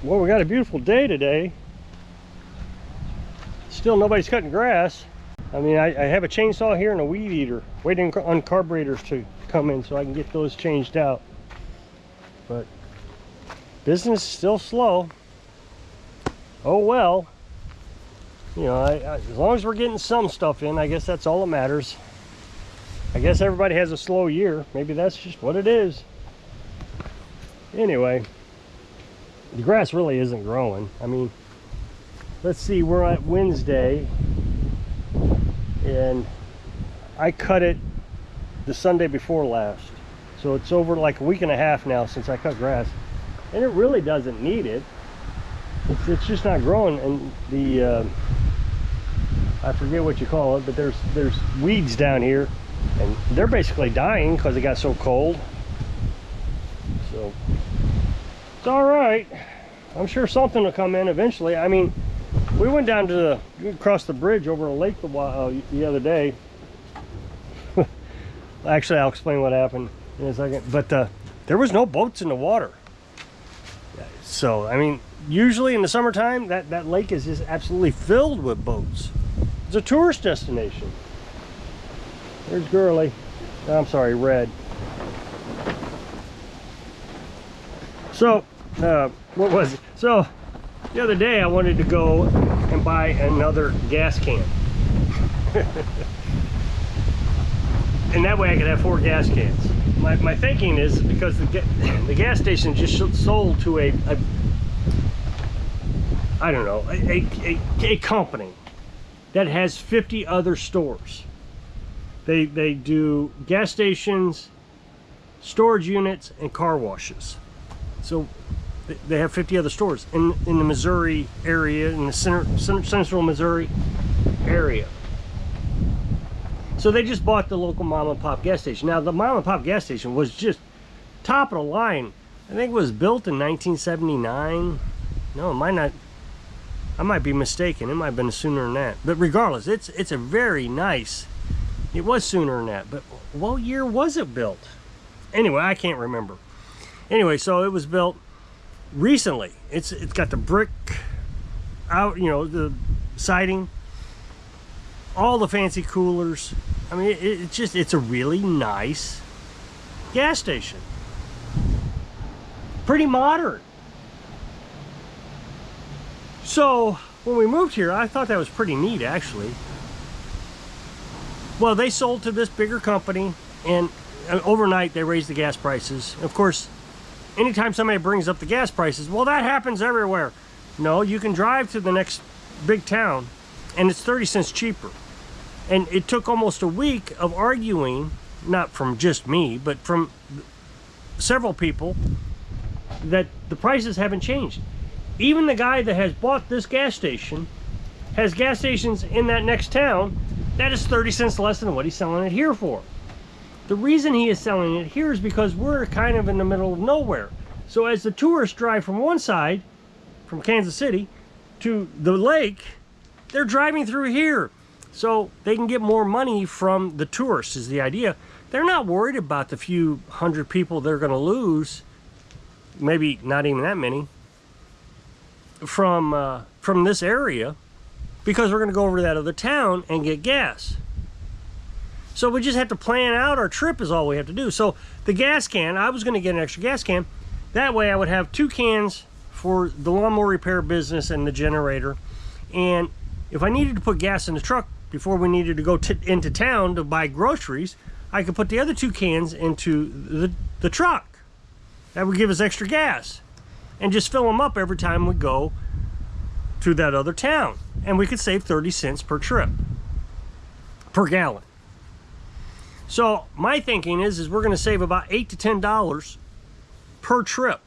Well, we got a beautiful day today. Still nobody's cutting grass. I mean, I have a chainsaw here and a weed eater waiting on carburetors to come in so I can get those changed out. But business is still slow. Oh well. You know, as long as we're getting some stuff in, I guess that's all that matters. I guess everybody has a slow year. Maybe that's just what it is. Anyway, the grass really isn't growing. I mean, let's see, we're at Wednesday, and I cut it the Sunday before last. So it's over like a week and a half now since I cut grass. And it really doesn't need it. It's just not growing. And the, I forget what you call it, but there's weeds down here. And they're basically dying because it got so cold. So it's all right. I'm sure something will come in eventually. I mean, we went down to across the bridge over a lake the other day. Actually, I'll explain what happened in a second. But there was no boats in the water. So, I mean, usually in the summertime, that lake is just absolutely filled with boats. It's a tourist destination. There's Girly. I'm sorry, Red. So, what was it? So, the other day I wanted to go and buy another gas can. And that way I could have 4 gas cans. My thinking is because the gas station just sold to a I don't know, a company that has 50 other stores. They do gas stations, storage units, and car washes. So they have 50 other stores in the Missouri area, in the central Missouri area. So they just bought the local mom and pop gas station. Now the mom and pop gas station was just top of the line. I think it was built in 1979. No, it might not. I might be mistaken. It might have been sooner than that. But regardless, it's a very nice. It was sooner than that. But what year was it built? Anyway, I can't remember. Anyway, so it was built recently. It's got the brick out, you know, the siding, all the fancy coolers. I mean, it's a really nice gas station. Pretty modern. So when we moved here, I thought that was pretty neat, actually. Well, they sold to this bigger company, and overnight they raised the gas prices. Of course, anytime somebody brings up the gas prices, well, that happens everywhere. No, you can drive to the next big town and it's 30 cents cheaper. And it took almost a week of arguing, not from just me, but from several people, that the prices haven't changed. Even the guy that has bought this gas station has gas stations in that next town that is 30 cents less than what he's selling it here for. The reason he is selling it here is because we're kind of in the middle of nowhere. So as the tourists drive from one side, from Kansas City, to the lake, they're driving through here. So they can get more money from the tourists is the idea. They're not worried about the few hundred people they're going to lose, maybe not even that many, from this area, because we're going to go over to that other town and get gas. So we just have to plan out our trip is all we have to do. So the gas can, I was going to get an extra gas can. That way I would have 2 cans for the lawnmower repair business and the generator. And if I needed to put gas in the truck before we needed to go into town to buy groceries, I could put the other 2 cans into the truck. That would give us extra gas. And just fill them up every time we go to that other town. And we could save 30 cents per trip, per gallon. So my thinking is we're going to save about $8 to $10 per trip,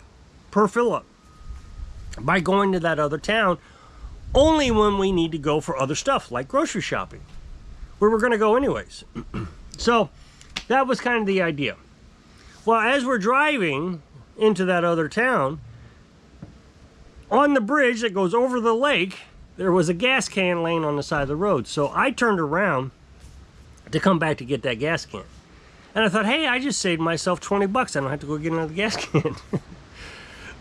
per fill-up, by going to that other town, only when we need to go for other stuff, like grocery shopping, where we're going to go anyways. So that was kind of the idea. Well, as we're driving into that other town, on the bridge that goes over the lake, there was a gas can laying on the side of the road. So I turned around to come back to get that gas can. And I thought, hey, I just saved myself 20 bucks. I don't have to go get another gas can.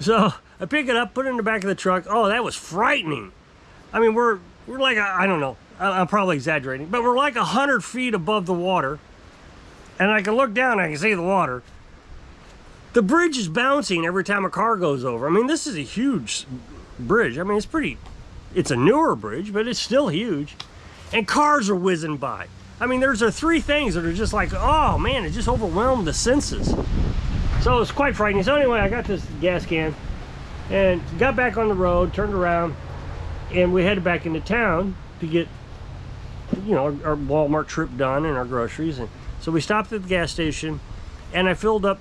So I pick it up, put it in the back of the truck. Oh, that was frightening. I mean, we're like, I don't know. I'm probably exaggerating, but we're like 100 feet above the water. And I can look down, I can see the water. The bridge is bouncing every time a car goes over. I mean, this is a huge bridge. I mean, it's a newer bridge, but it's still huge. And cars are whizzing by. I mean, there's three things that are just like, oh man, it just overwhelmed the senses. So it's quite frightening. So anyway, I got this gas can and got back on the road, turned around, and we headed back into town to get, you know, our Walmart trip done and our groceries. And so we stopped at the gas station, and I filled up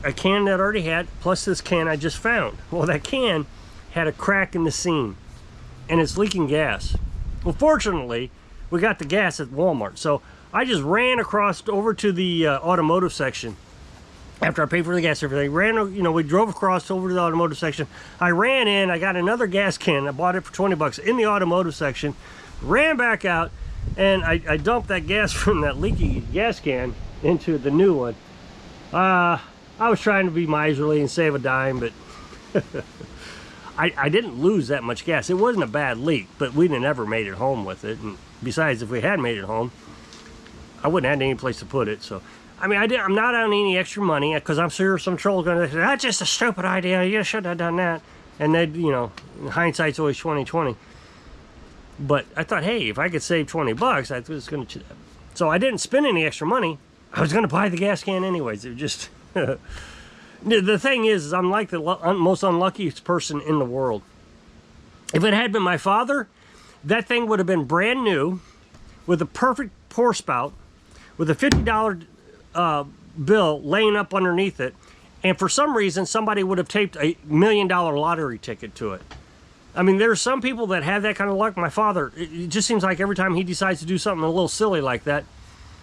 a can that I already had, plus this can I just found. Well, that can had a crack in the seam, and it's leaking gas. Well, fortunately, we got the gas at Walmart, so I just ran across over to the automotive section. After I paid for the gas and everything, we drove across over to the automotive section. I ran in, I got another gas can. I bought it for 20 bucks in the automotive section, ran back out, and I dumped that gas from that leaky gas can into the new one. I was trying to be miserly and save a dime, but I didn't lose that much gas. It wasn't a bad leak, but we'd have never made it home with it. And besides, if we had made it home, I wouldn't have had any place to put it. So, I mean, I'm not on any extra money, because I'm sure some troll's going to say, that's just a stupid idea. You shouldn't have done that. And then, you know, hindsight's always 20/20. But I thought, hey, if I could save 20 bucks, I was going to. So I didn't spend any extra money. I was going to buy the gas can anyways. It was just. The thing is I'm like the most unluckiest person in the world. If it had been my father, that thing would have been brand new with a perfect pour spout with a $50 bill laying up underneath it, and for some reason somebody would have taped a $1 million lottery ticket to it. I mean, there's some people that have that kind of luck. My father, it just seems like every time he decides to do something a little silly like that,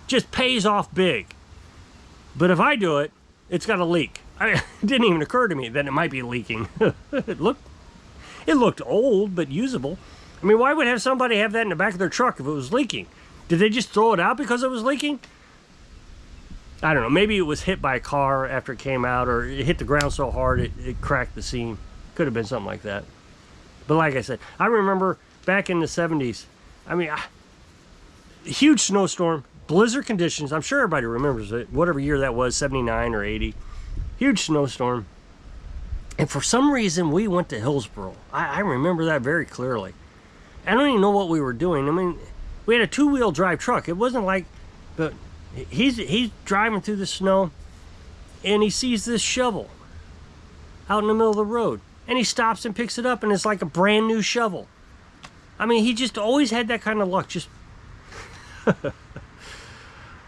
just pays off big. But if I do it, it's got a leak. It didn't even occur to me that it might be leaking. It looked old, but usable. I mean, why would have somebody have that in the back of their truck if it was leaking? Did they just throw it out because it was leaking? I don't know. Maybe it was hit by a car after it came out, or it hit the ground so hard it cracked the seam. Could have been something like that. But like I said, I remember back in the 70s, I mean, huge snowstorm, blizzard conditions. I'm sure everybody remembers it, whatever year that was, 79 or 80. Huge snowstorm. And for some reason, we went to Hillsboro. I remember that very clearly. I don't even know what we were doing. I mean, we had a two-wheel drive truck. It wasn't like, but he's driving through the snow, and he sees this shovel out in the middle of the road. And he stops and picks it up, and it's like a brand new shovel. I mean, he just always had that kind of luck. Just,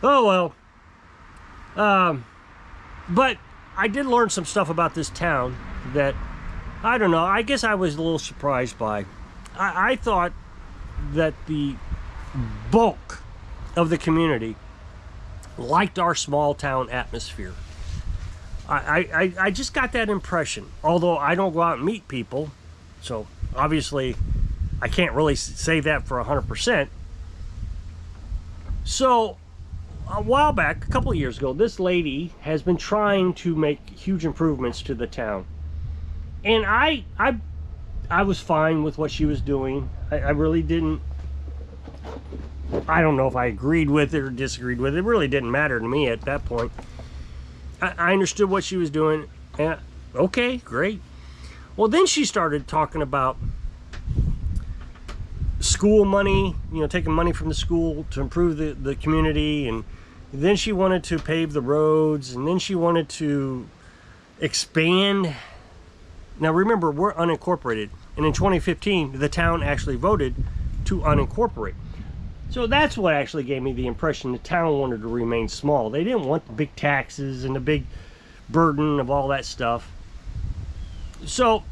oh well. But I did learn some stuff about this town that, I don't know, I guess I was a little surprised by. I thought that the bulk of the community liked our small town atmosphere. I just got that impression, although I don't go out and meet people, so obviously I can't really say that for 100%. So a while back, a couple of years ago, this lady has been trying to make huge improvements to the town, and I was fine with what she was doing. I really didn't. I don't know if I agreed with it or disagreed with it. It really didn't matter to me at that point. I understood what she was doing, and okay, great. Well, then she started talking about school money, you know, taking money from the school to improve the community, and then she wanted to pave the roads, and then she wanted to expand. Now remember, we're unincorporated, and in 2015 the town actually voted to unincorporate. So that's what actually gave me the impression the town wanted to remain small. They didn't want the big taxes and the big burden of all that stuff. So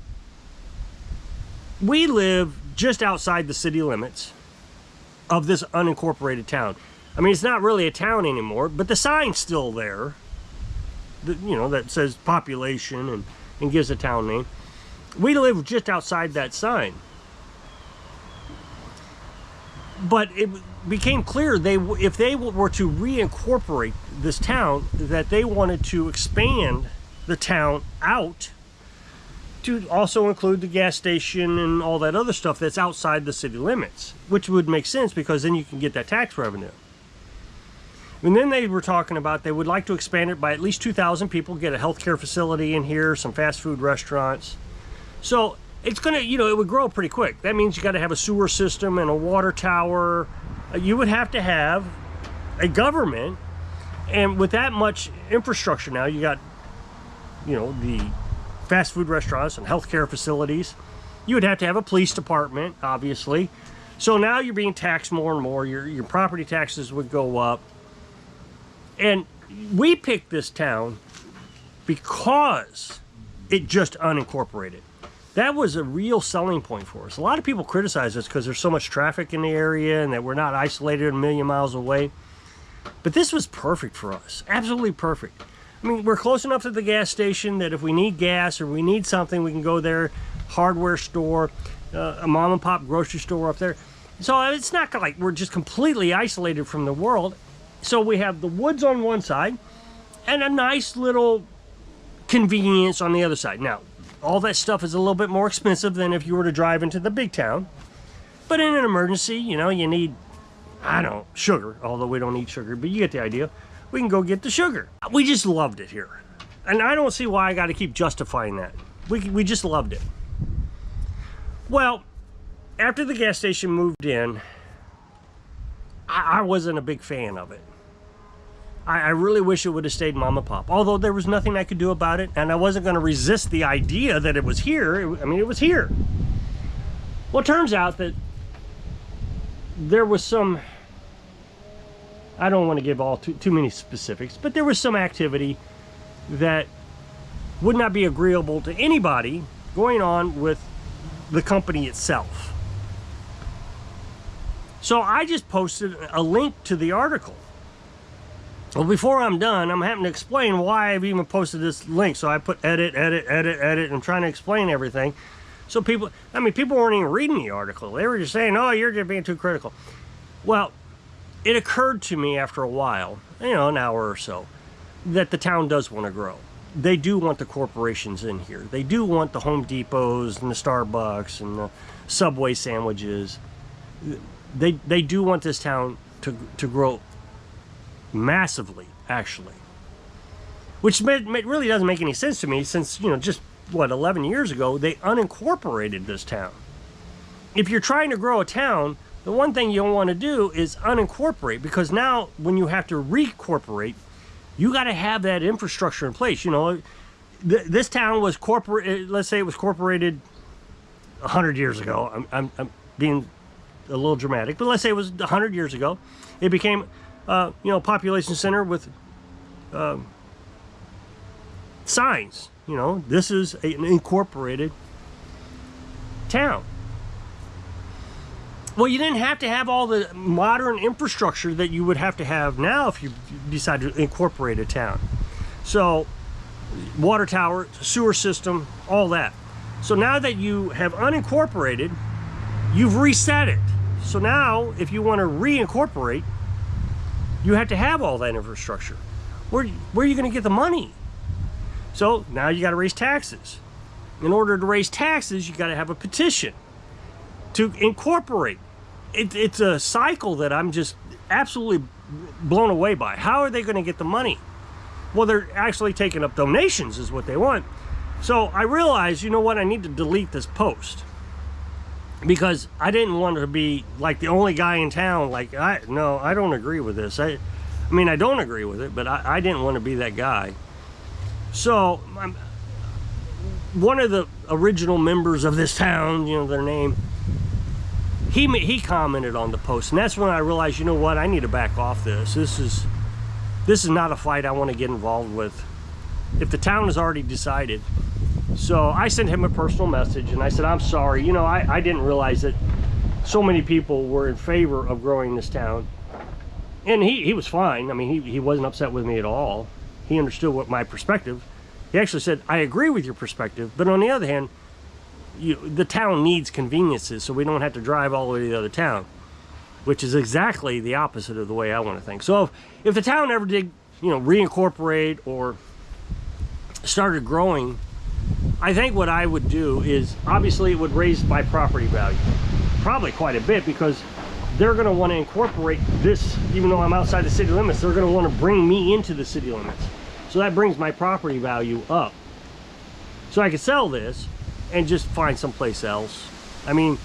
we live just outside the city limits of this unincorporated town. I mean, it's not really a town anymore, but the sign's still there, you know, that says population and gives a town name. We live just outside that sign. But it became clear if they were to reincorporate this town, that they wanted to expand the town out to also include the gas station and all that other stuff that's outside the city limits, which would make sense because then you can get that tax revenue. And then they were talking about they would like to expand it by at least 2,000 people, get a healthcare facility in here, some fast food restaurants. So it's going to, it would grow pretty quick. That means you got to have a sewer system and a water tower. You would have to have a government. And with that much infrastructure now, you got, the fast food restaurants and healthcare facilities. You would have to have a police department, obviously. So now you're being taxed more and more. Your property taxes would go up. And we picked this town because it just unincorporated. That was a real selling point for us. A lot of people criticize us because there's so much traffic in the area and that we're not isolated a million miles away. But this was perfect for us. Absolutely perfect. I mean, we're close enough to the gas station that if we need gas or we need something, we can go there. Hardware store, a mom and pop grocery store up there. So it's not like we're just completely isolated from the world. So we have the woods on one side and a nice little convenience on the other side. Now, all that stuff is a little bit more expensive than if you were to drive into the big town. But in an emergency, you need, sugar, although we don't eat sugar, but you get the idea. We can go get the sugar. We just loved it here. And I don't see why I got to keep justifying that. We just loved it. Well, after the gas station moved in, I wasn't a big fan of it. I really wish it would have stayed mom and pop, although there was nothing I could do about it, and I wasn't going to resist the idea that it was here. It was here. Well, it turns out that there was some, I don't want to give all too many specifics, but there was some activity that would not be agreeable to anybody going on with the company itself. So I just posted a link to the article. Well, before I'm done, I'm having to explain why I've even posted this link. So I put edit, and I'm trying to explain everything. So people weren't even reading the article. They were just saying, oh, you're just being too critical. Well, it occurred to me after a while, an hour or so, that the town does want to grow. They do want the corporations in here. They do want the Home Depots and the Starbucks and the Subway sandwiches. They do want this town to grow massively, actually. Which really doesn't make any sense to me since, just, 11 years ago, they unincorporated this town. If you're trying to grow a town, the one thing you don't want to do is unincorporate, because now when you have to reincorporate, you got to have that infrastructure in place. This town was let's say it was corporated 100 years ago. I'm being a little dramatic, but let's say it was 100 years ago. It became population center with signs. This is an incorporated town. Well, you didn't have to have all the modern infrastructure that you would have to have now if you decide to incorporate a town. So, water tower, sewer system, all that. So now that you have unincorporated, you've reset it. So now, if you want to reincorporate, you have to have all that infrastructure. Where are you going to get the money? So now you got to raise taxes. In order to raise taxes, you got to have a petition to incorporate. It's a cycle that I'm just absolutely blown away by. How are they going to get the money? Well, they're actually taking up donations is what they want. So I realized, I need to delete this post. Because I didn't want to be like the only guy in town. I don't agree with this. I don't agree with it, but I didn't want to be that guy. So one of the original members of this town, their name, he commented on the post, and that's when I realized, I need to back off this. This is not a fight I want to get involved with. If the town has already decided. So I sent him a personal message and I said, I'm sorry, I didn't realize that so many people were in favor of growing this town. And he was fine. He wasn't upset with me at all. He understood what my perspective. He actually said, I agree with your perspective, but on the other hand, the town needs conveniences so we don't have to drive all the way to the other town, which is exactly the opposite of the way I want to think. So if the town ever did, reincorporate or started growing, I think what I would do is, obviously it would raise my property value probably quite a bit, because they're going to want to incorporate this. Even though I'm outside the city limits, they're going to want to bring me into the city limits, so that brings my property value up. So I could sell this and just find someplace else. I mean,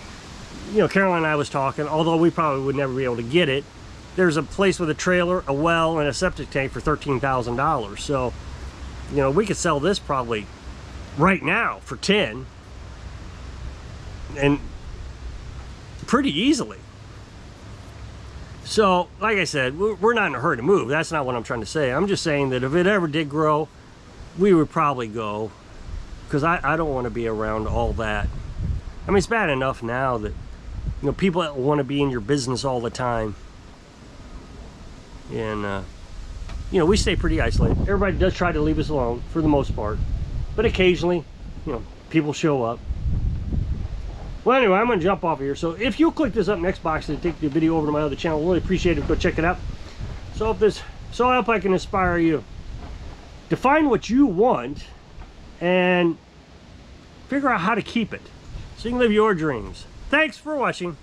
you know, Carolyn and I was talking, although we probably would never be able to get it, there's a place with a trailer, a well, and a septic tank for $13,000. So, you know, we could sell this probably right now for 10, and pretty easily. So, like I said, we're not in a hurry to move. That's not what I'm trying to say. I'm just saying that if it ever did grow, we would probably go, because I don't want to be around all that. I mean, it's bad enough now that, you know, people that want to be in your business all the time. And, you know, we stay pretty isolated. Everybody does try to leave us alone for the most part. But occasionally, you know, people show up. Well, anyway, I'm going to jump off of here. So if you'll click this up next box to take the video over to my other channel, really appreciate it. Go check it out. So I hope I can inspire you. Define what you want and figure out how to keep it, so you can live your dreams. Thanks for watching.